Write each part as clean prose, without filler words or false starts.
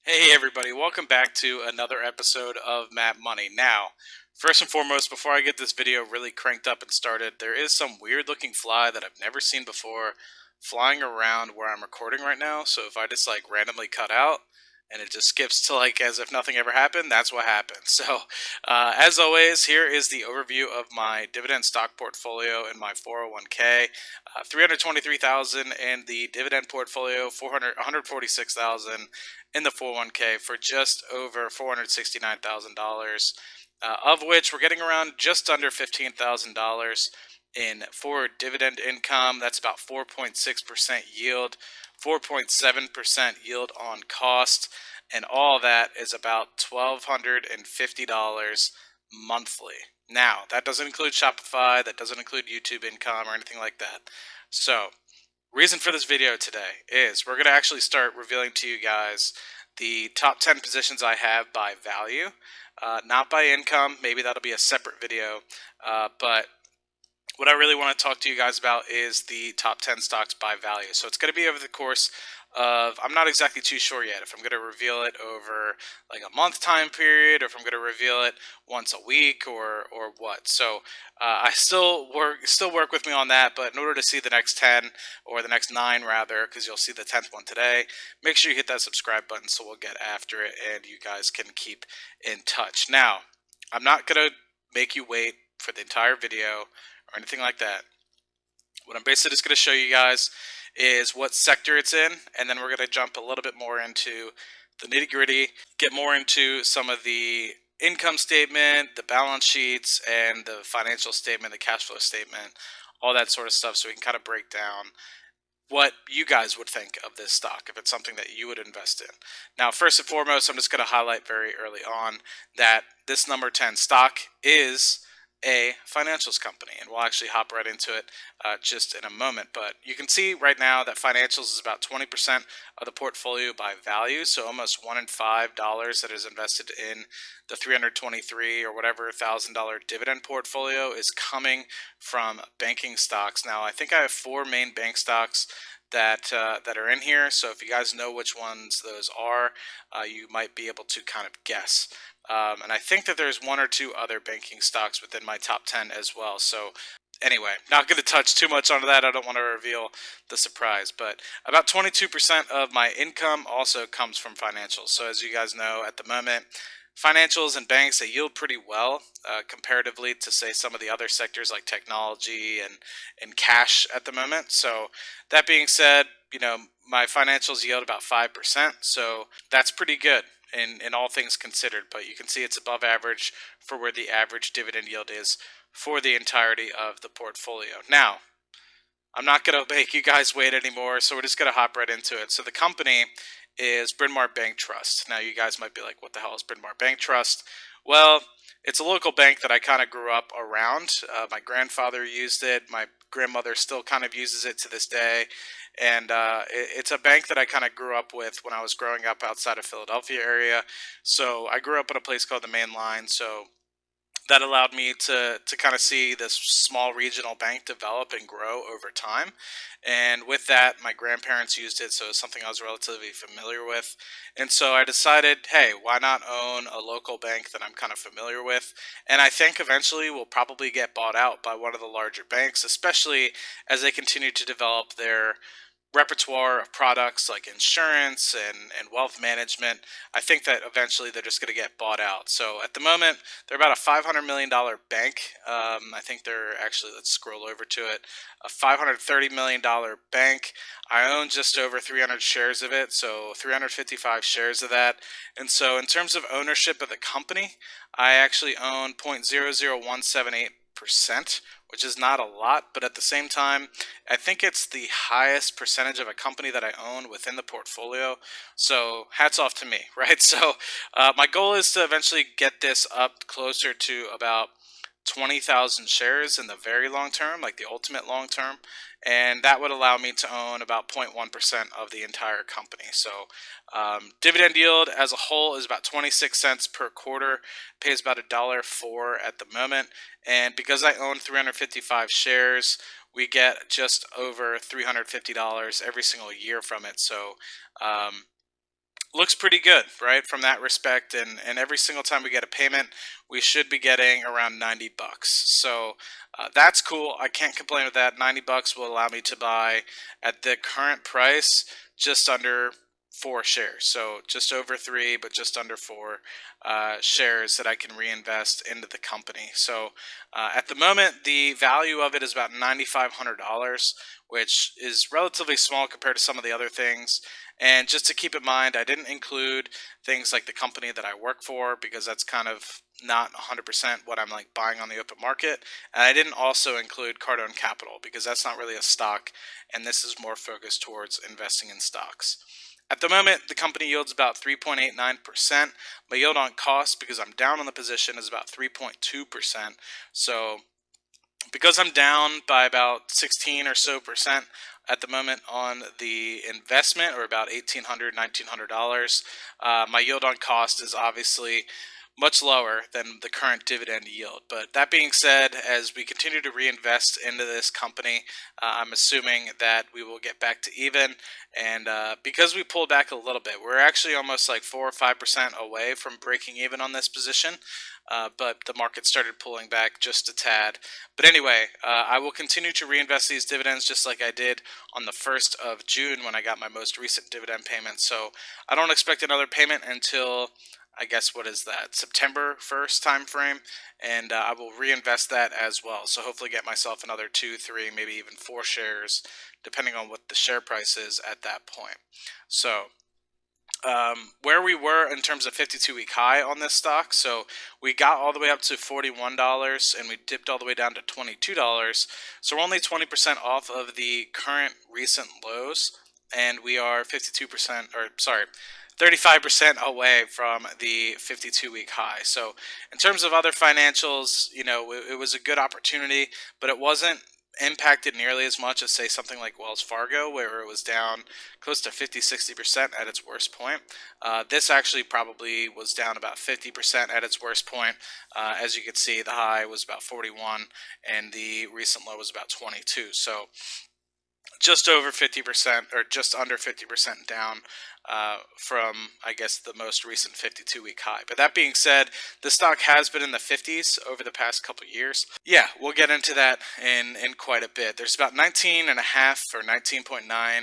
Hey everybody, welcome back to another episode of Map Money. Now, first and foremost, before I get this video really cranked up and started, there is some weird looking fly that I've never seen before flying around where I'm recording right now. So if I just like randomly cut out and it just skips to like as if nothing ever happened, that's what happened. So as always, here is the overview of my dividend stock portfolio in my 401k. 323,000 in the dividend portfolio, 146,000 in the 401k for just over $469,000, of which we're getting around just under $15,000 in forward dividend income. That's about 4.6% yield, 4.7% yield on cost, and all that is about $1,250 monthly. Now, that doesn't include Shopify, that doesn't include YouTube income or anything like that. So, reason for this video today is we're going to actually start revealing to you guys the top 10 positions I have by value, not by income. Maybe that'll be a separate video, but what I really want to talk to you guys about is the top 10 stocks by value. So it's going to be over the course of, I'm not exactly too sure yet if I'm going to reveal it over like a month time period, or if I'm going to reveal it once a week, or what. So I still work with me on that. But in order to see the next 10, or the next 9 rather, because you'll see the 10th one today, make sure you hit that subscribe button so we'll get after it and you guys can keep in touch. Now, I'm not going to make you wait for the entire video or anything like that. What I'm basically just going to show you guys is what sector it's in, and then we're going to jump a little bit more into the nitty gritty, get more into some of the income statement, the balance sheets, and the financial statement, the cash flow statement, all that sort of stuff, so we can kind of break down what you guys would think of this stock if it's something that you would invest in. Now, first and foremost, I'm just going to highlight very early on that this number 10 stock is a financials company, and we'll actually hop right into it just in a moment. But you can see right now that financials is about 20% of the portfolio by value, so almost $1 in $5 that is invested in the 323 or whatever $1,000 dividend portfolio is coming from banking stocks. Now, I think I have 4 main bank stocks that are in here. So if you guys know which ones those are, you might be able to kind of guess. And I think that there's 1 or 2 other banking stocks within my top 10 as well. So anyway, not going to touch too much onto that. I don't want to reveal the surprise, but about 22% of my income also comes from financials. So as you guys know, at the moment, financials and banks, they yield pretty well comparatively to say some of the other sectors like technology and cash at the moment. So that being said, my financials yield about 5%, so that's pretty good in all things considered. But you can see it's above average for where the average dividend yield is for the entirety of the portfolio. Now, I'm not going to make you guys wait anymore, so we're just going to hop right into it. So the company is Bryn Bank Trust. Now, you guys might be like, what the hell is Bryn Bank Trust? Well, it's a local bank that I kind of grew up around. My grandfather used it. My grandmother still kind of uses it to this day. And it's a bank that I kind of grew up with when I was growing up outside of Philadelphia area. So I grew up in a place called the Main Line. So that allowed me to kind of see this small regional bank develop and grow over time. And with that, my grandparents used it, so it's something I was relatively familiar with. And so I decided, hey, why not own a local bank that I'm kind of familiar with? And I think eventually we'll probably get bought out by one of the larger banks, especially as they continue to develop their repertoire of products like insurance and wealth management. I think that eventually they're just going to get bought out. So at the moment, they're about a $500 million bank. I think they're actually, let's scroll over to it, a $530 million bank. I own just over 300 shares of it, so 355 shares of that. And so in terms of ownership of the company, I actually own 0.00178%, which is not a lot, but at the same time, I think it's the highest percentage of a company that I own within the portfolio. So hats off to me, right? So my goal is to eventually get this up closer to about 20,000 shares in the very long term, like the ultimate long term. And that would allow me to own about 0.1% of the entire company. So dividend yield as a whole is about 26 cents per quarter, pays about $1.04 at the moment. And because I own 355 shares, we get just over $350 every single year from it. So looks pretty good, right? From that respect, and every single time we get a payment, we should be getting around 90 bucks. So that's cool. I can't complain with that. 90 bucks will allow me to buy at the current price just under 4 shares. So just over three, but just under four shares that I can reinvest into the company. So at the moment, the value of it is about $9,500, which is relatively small compared to some of the other things. And just to keep in mind, I didn't include things like the company that I work for, because that's kind of not 100% what I'm like buying on the open market. And I didn't also include Cardone Capital, because that's not really a stock, and this is more focused towards investing in stocks. At the moment, the company yields about 3.89%. My yield on cost, because I'm down on the position, is about 3.2%. So because I'm down by about 16 or so percent at the moment on the investment, or about $1,800, $1,900, my yield on cost is obviously much lower than the current dividend yield. But that being said, as we continue to reinvest into this company, I'm assuming that we will get back to even. And because we pulled back a little bit, we're actually almost like 4 or 5% away from breaking even on this position. But the market started pulling back just a tad. But anyway, I will continue to reinvest these dividends just like I did on the 1st of June when I got my most recent dividend payment. So I don't expect another payment until, I guess, what is that, September 1st time frame, and I will reinvest that as well. So hopefully get myself another 2, 3, maybe even 4 shares, depending on what the share price is at that point. So where we were in terms of 52-week high on this stock, so we got all the way up to $41 and we dipped all the way down to $22. So we're only 20% off of the current recent lows, and we are 52%, or sorry, 35% away from the 52-week high. So in terms of other financials, it was a good opportunity, but it wasn't impacted nearly as much as, say, something like Wells Fargo, where it was down close to 50-60% at its worst point. This actually probably was down about 50% at its worst point. As you can see, the high was about 41 and the recent low was about 22. So just over 50%, or just under 50% down from, I guess, the most recent 52-week high. But that being said, the stock has been in the 50s over the past couple years. Yeah, we'll get into that in quite a bit. There's about 19.5 or 19.9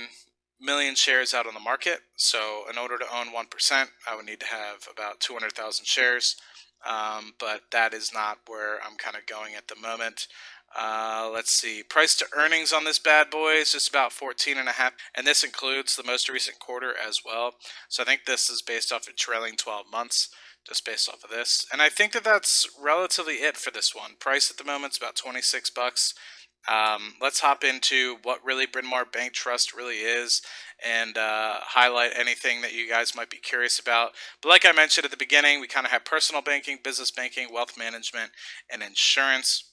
million shares out on the market. So in order to own 1%, I would need to have about 200,000 shares. But that is not where I'm kind of going at the moment. Let's see, price to earnings on this bad boy is just about 14.5, and this includes the most recent quarter as well. So I think this is based off of trailing 12 months, just based off of this. And I think that that's relatively it for this one. Price at the moment is about 26 bucks. Let's hop into what really Bryn Mawr Bank Trust really is, and highlight anything that you guys might be curious about. But like I mentioned at the beginning, we kind of have personal banking, business banking, wealth management, and insurance.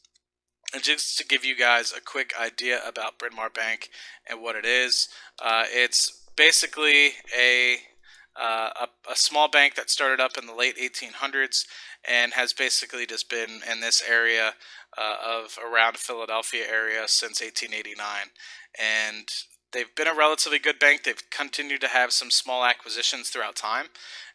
And just to give you guys a quick idea about Bryn Mawr Bank and what it is, it's basically a small bank that started up in the late 1800s and has basically just been in this area of around Philadelphia area since 1889. And they've been a relatively good bank. They've continued to have some small acquisitions throughout time,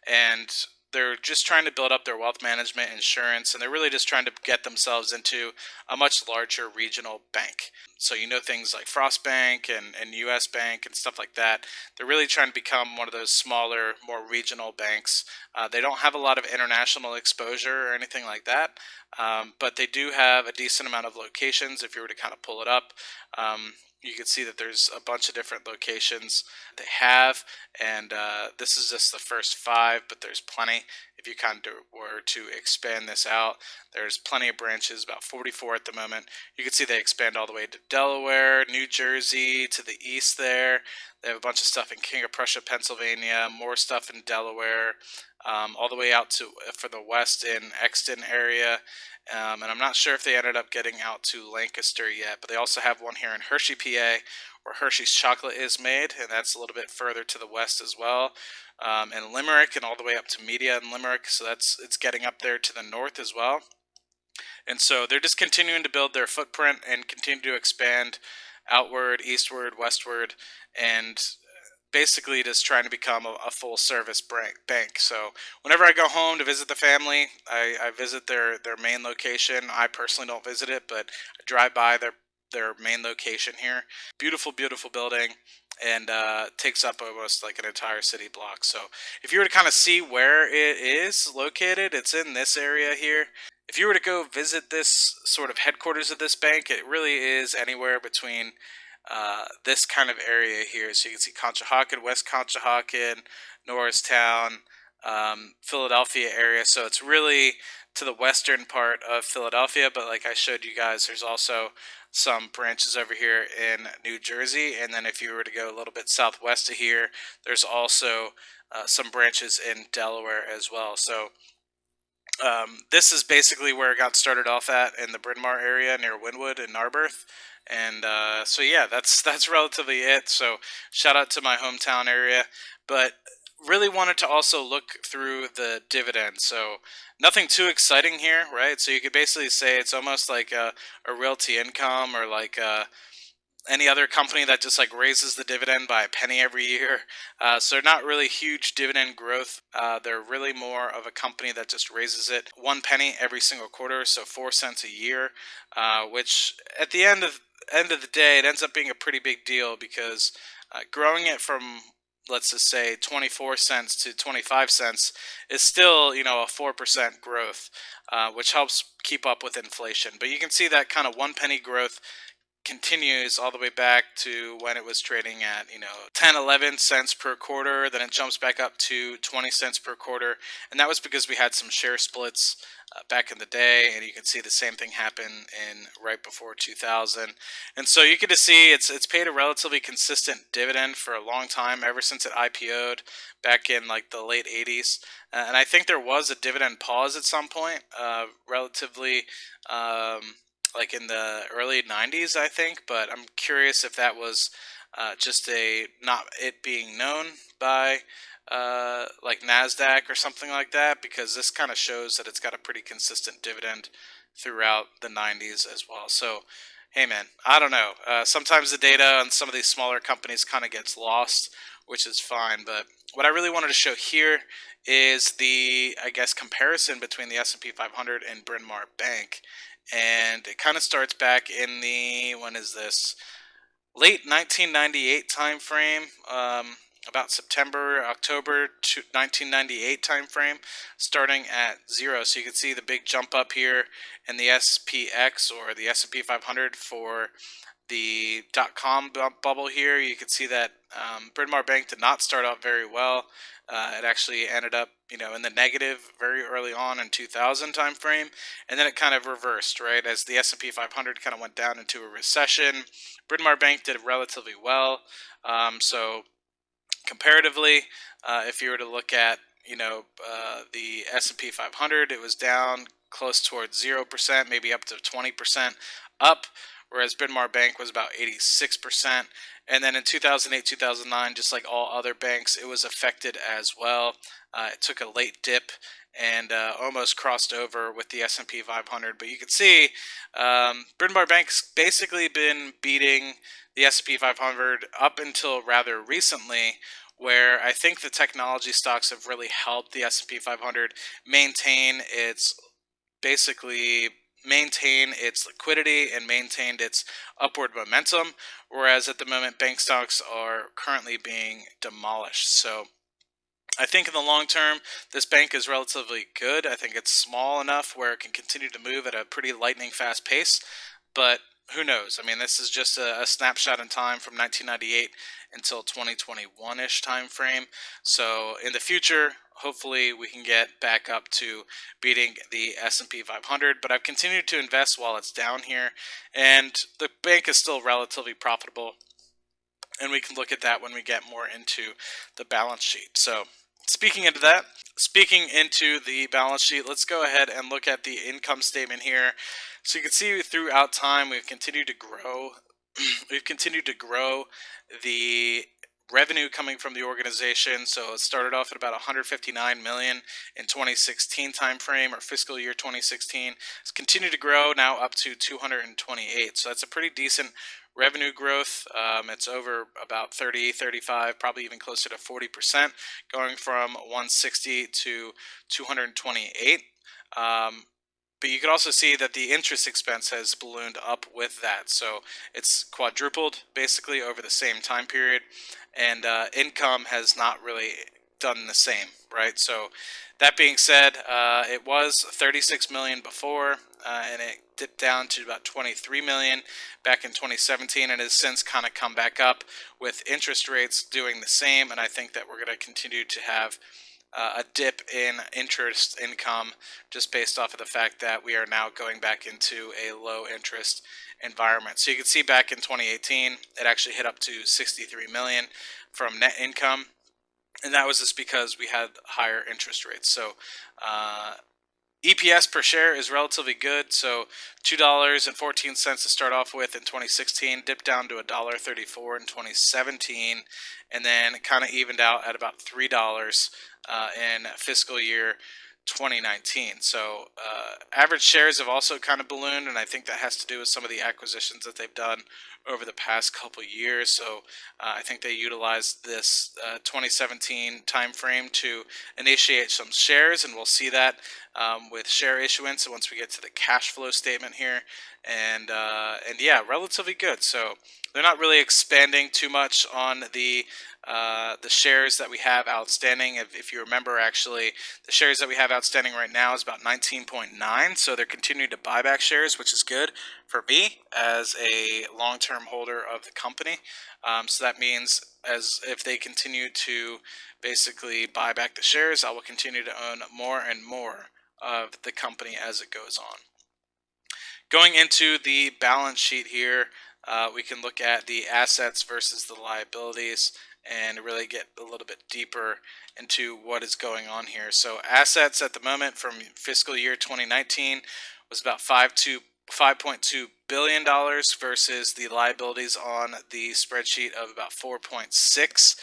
and they're just trying to build up their wealth management, insurance, and they're really just trying to get themselves into a much larger regional bank. So things like Frost Bank and US Bank and stuff like that. They're really trying to become one of those smaller, more regional banks. They don't have a lot of international exposure or anything like that, but they do have a decent amount of locations. If you were to kind of pull it up, you can see that there's a bunch of different locations they have, and this is just the first 5, but there's plenty. If you kind of were to expand this out, there's plenty of branches, about 44 at the moment. You can see they expand all the way to Delaware, New Jersey, to the east there. They have a bunch of stuff in King of Prussia, Pennsylvania, more stuff in Delaware, all the way out to for the west in Exton area. And I'm not sure if they ended up getting out to Lancaster yet, but they also have one here in Hershey, PA, where Hershey's chocolate is made, and that's a little bit further to the west as well. And Limerick, and all the way up to Media in Limerick, so it's getting up there to the north as well. And so they're just continuing to build their footprint and continue to expand outward, eastward, westward, and basically just trying to become a full service bank. So whenever I go home to visit the family, I visit their main location. I personally don't visit it, but I drive by their main location here. Beautiful, beautiful building, and takes up almost like an entire city block. So if you were to kind of see where it is located, it's in this area here. If you were to go visit this sort of headquarters of this bank, it really is anywhere between this kind of area here. So you can see Conshohocken, West Conshohocken, Norristown, Philadelphia area. So it's really to the western part of Philadelphia, but like I showed you guys, there's also some branches over here in New Jersey. And then if you were to go a little bit southwest of here, there's also some branches in Delaware as well. So this is basically where it got started off at, in the Bryn Mawr area near Wynwood and Narberth. And so yeah, that's relatively it. So shout out to my hometown area, but really wanted to also look through the dividend. So nothing too exciting here, right? So you could basically say it's almost like a realty income, or like any other company that just like raises the dividend by a penny every year. So they're not really huge dividend growth. They're really more of a company that just raises it 1 penny every single quarter, so 4 cents a year, which at the end of the day, it ends up being a pretty big deal, because growing it from, let's just say, 24 cents to 25 cents is still, you know, a 4% growth, which helps keep up with inflation. But you can see that kind of 1 penny growth continues all the way back to when it was trading at, you know, 10-11 cents per quarter. Then it jumps back up to 20 cents per quarter, and that was because we had some share splits back in the day. And you can see the same thing happen in right before 2000. And so you get to see it's paid a relatively consistent dividend for a long time, ever since it IPO'd back in like the late 80s. And I think there was a dividend pause at some point, relatively like in the early 90s, I think. But I'm curious if that was just a not it being known by like NASDAQ or something like that, because this kind of shows that it's got a pretty consistent dividend throughout the 90s as well. So hey man, I don't know. Sometimes the data on some of these smaller companies kind of gets lost, which is fine. But what I really wanted to show here is the, I guess, comparison between the S&P 500 and Bryn Mawr Bank. And it kind of starts back in the, when is this, late 1998 time frame, about September, October 1998 time frame, starting at 0. So you can see the big jump up here in the SPX, or the S&P 500, for the dot-com bubble here. You can see that Bryn Mawr Bank did not start out very well. It actually ended up, you know, in the negative very early on in 2000 time frame, and then it kind of reversed, right, as the S&P 500 kind of went down into a recession. Bryn Mawr Bank did relatively well. So comparatively, if you were to look at, you know, the S&P 500, it was down close towards 0%, maybe up to 20% up, whereas Bryn Mawr Bank was about 86%. And then in 2008, 2009, just like all other banks, it was affected as well. It took a late dip and almost crossed over with the S&P 500. But you can see Bryn Mawr Bank's basically been beating the S&P 500 up until rather recently, where I think the technology stocks have really helped the S&P 500 maintain its liquidity and maintained its upward momentum, whereas at the moment bank stocks are currently being demolished. So I think in the long term, this bank is relatively good. I think it's small enough where it can continue to move at a pretty lightning fast pace, but who knows? I mean, this is just a snapshot in time from 1998 until 2021-ish time frame. So in the future, hopefully we can get back up to beating the S&P 500. But I've continued to invest while it's down here, and the bank is still relatively profitable. And we can look at that when we get more into the balance sheet. So speaking into the balance sheet, let's go ahead and look at the income statement here. So you can see throughout time we've continued to grow. We've continued to grow the revenue coming from the organization. So it started off at about 159 million in 2016 timeframe, or fiscal year 2016. It's continued to grow now up to 228. So that's a pretty decent revenue growth. It's over about 30, 35, probably even closer to 40%, going from 160 to 228. But you can also see that the interest expense has ballooned up with that. So it's quadrupled basically over the same time period. And income has not really done the same, right? So that being said, it was 36 million before, and it dipped down to about 23 million back in 2017, and has since kind of come back up with interest rates doing the same. And I think that we're going to continue to have a dip in interest income just based off of the fact that we are now going back into a low interest environment. So you can see back in 2018, it actually hit up to 63 million from net income. And that was just because we had higher interest rates. So EPS per share is relatively good. So $2.14 to start off with in 2016, dipped down to $1.34 in 2017, and then kind of evened out at about $3 in fiscal year 2019. So average shares have also kind of ballooned, and I think that has to do with some of the acquisitions that they've done over the past couple years. So I think they utilized this 2017 timeframe to initiate some shares, and we'll see that with share issuance once we get to the cash flow statement here. And yeah, relatively good. So they're not really expanding too much on the shares that we have outstanding. If you remember, actually, the shares that we have outstanding right now is about 19.9. So they're continuing to buy back shares, which is good for me as a long-term holder of the company. So that means as if they continue to basically buy back the shares, I will continue to own more and more of the company as it goes on. Going into the balance sheet here, we can look at the assets versus the liabilities and really get a little bit deeper into what is going on here. So assets at the moment from fiscal year 2019 was about $5.2 billion versus the liabilities on the spreadsheet of about $4.6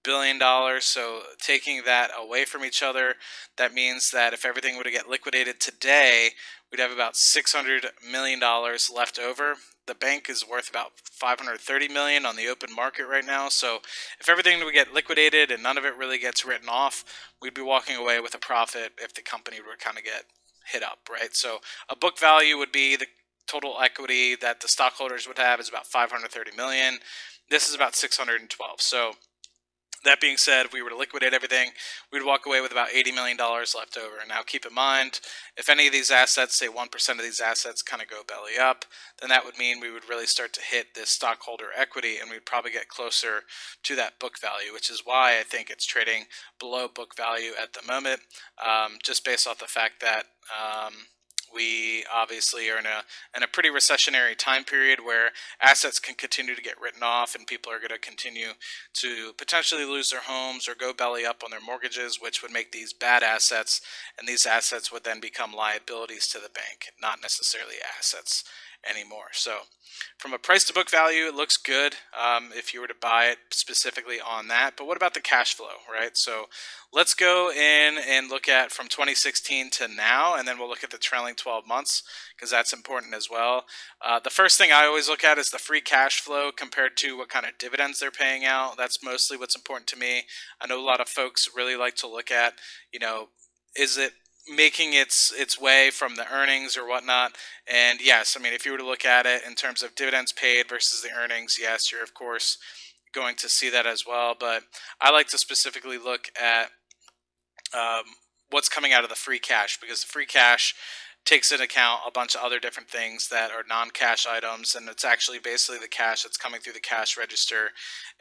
billion. So taking that away from each other, that means that if everything were to get liquidated today, we'd have about $600 million left over. The bank is worth about $530 million on the open market right now. So if everything would get liquidated and none of it really gets written off, we'd be walking away with a profit if the company would kind of get hit up, right? So a book value would be the total equity that the stockholders would have is about $530 million. This is about 612. So that being said, if we were to liquidate everything, we'd walk away with about $80 million left over. Now, keep in mind, if any of these assets, say 1% of these assets kind of go belly up, then that would mean we would really start to hit this stockholder equity, and we'd probably get closer to that book value, which is why I think it's trading below book value at the moment, just based off the fact that we obviously are in a pretty recessionary time period where assets can continue to get written off, and people are going to continue to potentially lose their homes or go belly up on their mortgages, which would make these bad assets, and these assets would then become liabilities to the bank, not necessarily assets anymore. So from a price to book value, it looks good if you were to buy it specifically on that. But what about the cash flow, right? So let's go in and look at from 2016 to now, and then we'll look at the trailing 12 months because that's important as well. The first thing I always look at is the free cash flow compared to what kind of dividends they're paying out. That's mostly what's important to me. I know a lot of folks really like to look at, is it making its way from the earnings or whatnot? And yes, I mean, if you were to look at it in terms of dividends paid versus the earnings, yes, you're of course going to see that as well. But I like to specifically look at what's coming out of the free cash, because the free cash takes into account a bunch of other different things that are non-cash items, and it's actually basically the cash that's coming through the cash register,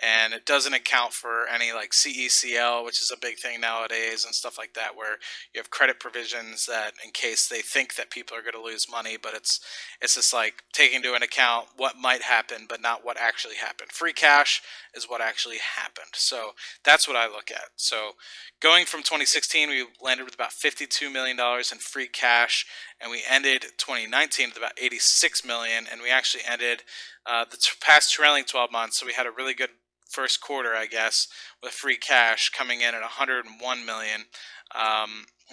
and it doesn't account for any like CECL, which is a big thing nowadays, and stuff like that, where you have credit provisions that in case they think that people are going to lose money, but it's just like taking into account what might happen but not what actually happened. Free cash is what actually happened. So that's what I look at. So going from 2016, we landed with about $52 million in free cash, and we ended 2019 with about $86 million, and we actually ended the past trailing 12 months. So we had a really good first quarter, I guess, with free cash coming in at $101 million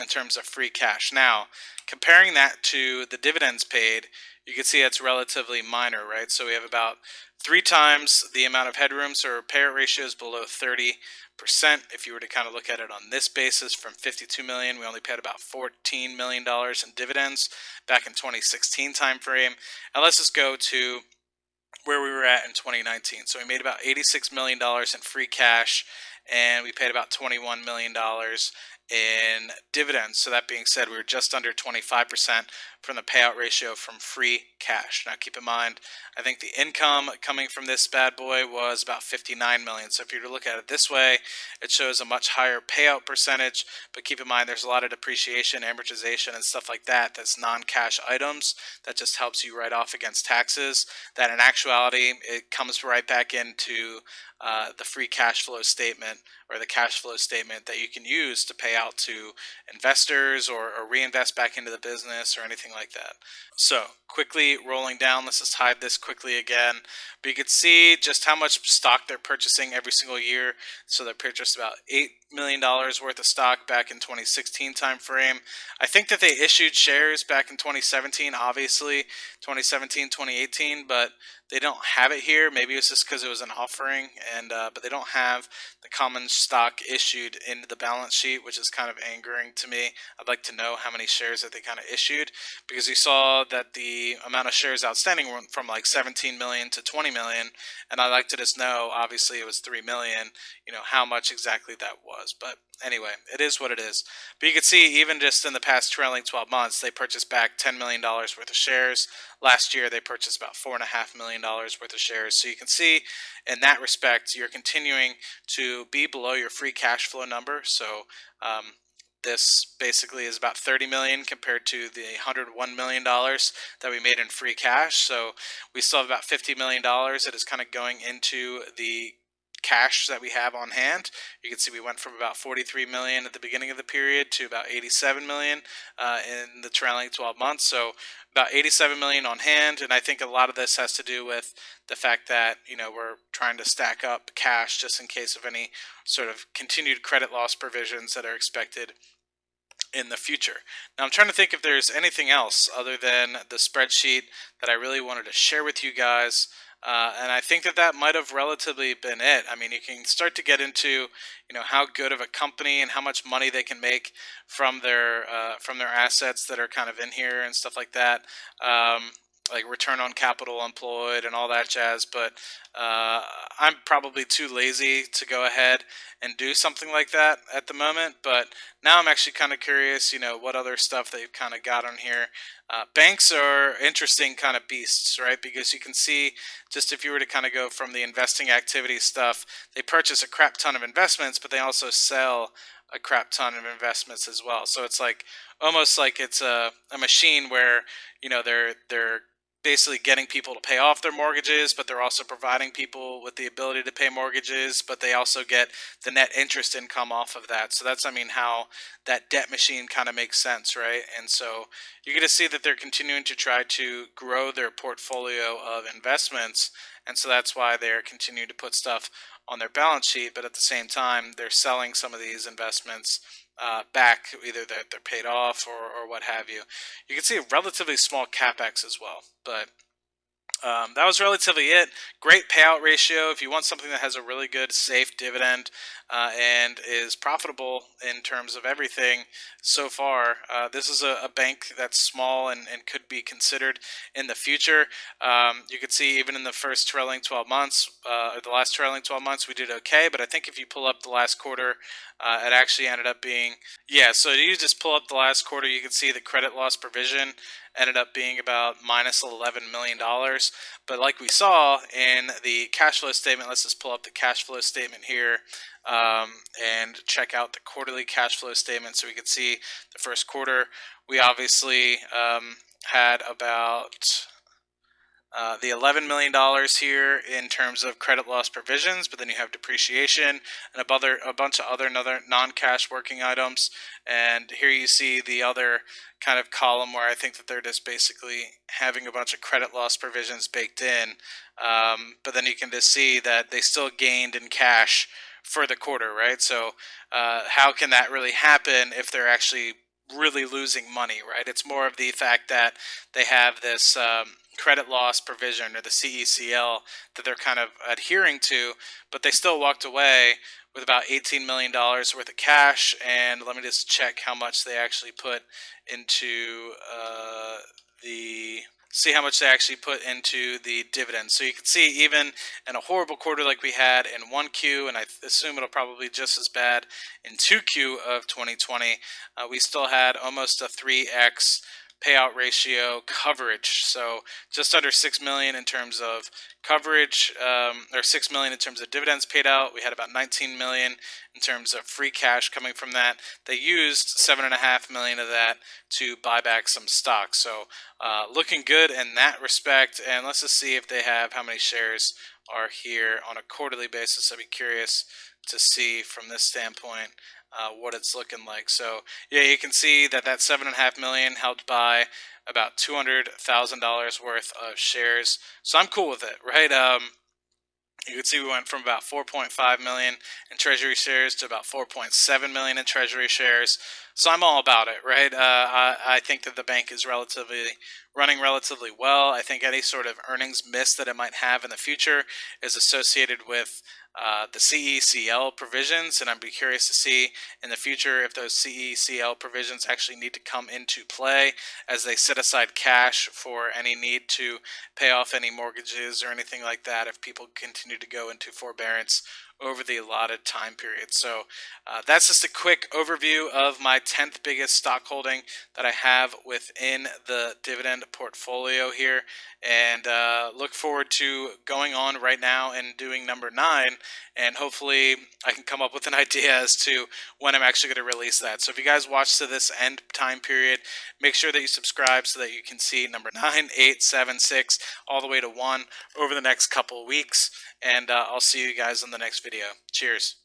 in terms of free cash. Now, comparing that to the dividends paid, you can see it's relatively minor, right? So we have about 3 times the amount of headroom, so our payout ratio is below 30%. If you were to kind of look at it on this basis, from 52 million, we only paid about $14 million in dividends back in 2016 timeframe. And let's just go to where we were at in 2019. So we made about $86 million in free cash, and we paid about $21 million in dividends. So that being said, we were just under 25% from the payout ratio from free cash. Now keep in mind, I think the income coming from this bad boy was about 59 million. So if you were to look at it this way, it shows a much higher payout percentage, but keep in mind there's a lot of depreciation, amortization, and stuff like that that's non-cash items that just helps you write off against taxes, that in actuality it comes right back into the free cash flow statement, or the cash flow statement that you can use to pay out to investors, or reinvest back into the business, or anything like that. So quickly rolling down, let's just hide this quickly again, but you can see just how much stock they're purchasing every single year. So they purchased about $8 million worth of stock back in 2016 timeframe. I think that they issued shares back in 2017, obviously 2017, 2018, but they don't have it here. Maybe it's just because it was an offering, and but they don't have the common stock issued into the balance sheet, which is kind of angering to me. I'd like to know how many shares that they kind of issued, because we saw that the amount of shares outstanding went from like 17 million to 20 million, and I'd like to just know, obviously it was 3 million, how much exactly that was. But anyway, it is what it is. But you can see, even just in the past trailing 12 months, they purchased back $10 million worth of shares. Last year, they purchased about $4.5 million worth of shares. So you can see, in that respect, you're continuing to be below your free cash flow number. So this basically is about 30 million compared to the $101 million that we made in free cash. So we still have about $50 million that is kind of going into the cash that we have on hand. You can see we went from about 43 million at the beginning of the period to about 87 million in the trailing 12 months. So about 87 million on hand, and I think a lot of this has to do with the fact that we're trying to stack up cash just in case of any sort of continued credit loss provisions that are expected in the future. Now I'm trying to think if there's anything else other than the spreadsheet that I really wanted to share with you guys. And I think that might have relatively been it. I mean, you can start to get into, how good of a company and how much money they can make from their assets that are kind of in here and stuff like that. Like return on capital employed and all that jazz. But I'm probably too lazy to go ahead and do something like that at the moment. But now I'm actually kind of curious, what other stuff they've kind of got on here. Banks are interesting kind of beasts, right? Because you can see, just if you were to kind of go from the investing activity stuff, they purchase a crap ton of investments, but they also sell a crap ton of investments as well. So it's like almost like it's a machine where they're basically getting people to pay off their mortgages, but they're also providing people with the ability to pay mortgages, but they also get the net interest income off of that. So that's, how that debt machine kind of makes sense, right? And so you're going to see that they're continuing to try to grow their portfolio of investments, and so that's why they're continuing to put stuff on their balance sheet, but at the same time they're selling some of these investments back, either that they're paid off or what have you. You can see a relatively small capex as well, but that was relatively it. Great payout ratio. If you want something that has a really good, safe dividend and is profitable in terms of everything so far, this is a bank that's small and could be considered in the future. You could see even in the first trailing 12 months, or the last trailing 12 months, we did okay. But I think if you pull up the last quarter, it actually ended up being, yeah, so you just pull up the last quarter, you can see the credit loss provision ended up being about minus $11 million. But like we saw in the cash flow statement, let's just pull up the cash flow statement here and check out the quarterly cash flow statement so we can see the first quarter. We obviously had about the $11 million here in terms of credit loss provisions, but then you have depreciation and a bunch of other non-cash working items. And here you see the other kind of column where I think that they're just basically having a bunch of credit loss provisions baked in. But then you can just see that they still gained in cash for the quarter, right? So how can that really happen if they're actually really losing money, right? It's more of the fact that they have this credit loss provision, or the CECL, that they're kind of adhering to, but they still walked away with about $18 million worth of cash. And let me just check how much they actually put into the see how much they actually put into the dividend. So you can see, even in a horrible quarter like we had in 1Q, and I assume it'll probably be just as bad in 2Q of 2020, we still had almost a 3x payout ratio coverage. So just under 6 million in terms of coverage, or 6 million in terms of dividends paid out. We had about 19 million in terms of free cash coming from that. They used 7.5 million of that to buy back some stock. So looking good in that respect. And let's just see if they have how many shares are here on a quarterly basis. I'd be curious to see from this standpoint what it's looking like. So yeah, you can see that 7.5 million helped buy about $200,000 worth of shares. So I'm cool with it, right? You can see we went from about 4.5 million in treasury shares to about 4.7 million in treasury shares. So I'm all about it, right? I think that the bank is running relatively well. I think any sort of earnings miss that it might have in the future is associated with the CECL provisions, and I'd be curious to see in the future if those CECL provisions actually need to come into play as they set aside cash for any need to pay off any mortgages or anything like that if people continue to go into forbearance over the allotted time period. So that's just a quick overview of my 10th biggest stock holding that I have within the dividend portfolio here, and look forward to going on right now and doing number 9, and hopefully I can come up with an idea as to when I'm actually going to release that. So if you guys watch to this end time period, make sure that you subscribe so that you can see number 9, 8, 7, 6, all the way to 1 over the next couple of weeks. And I'll see you guys in the next video. Cheers.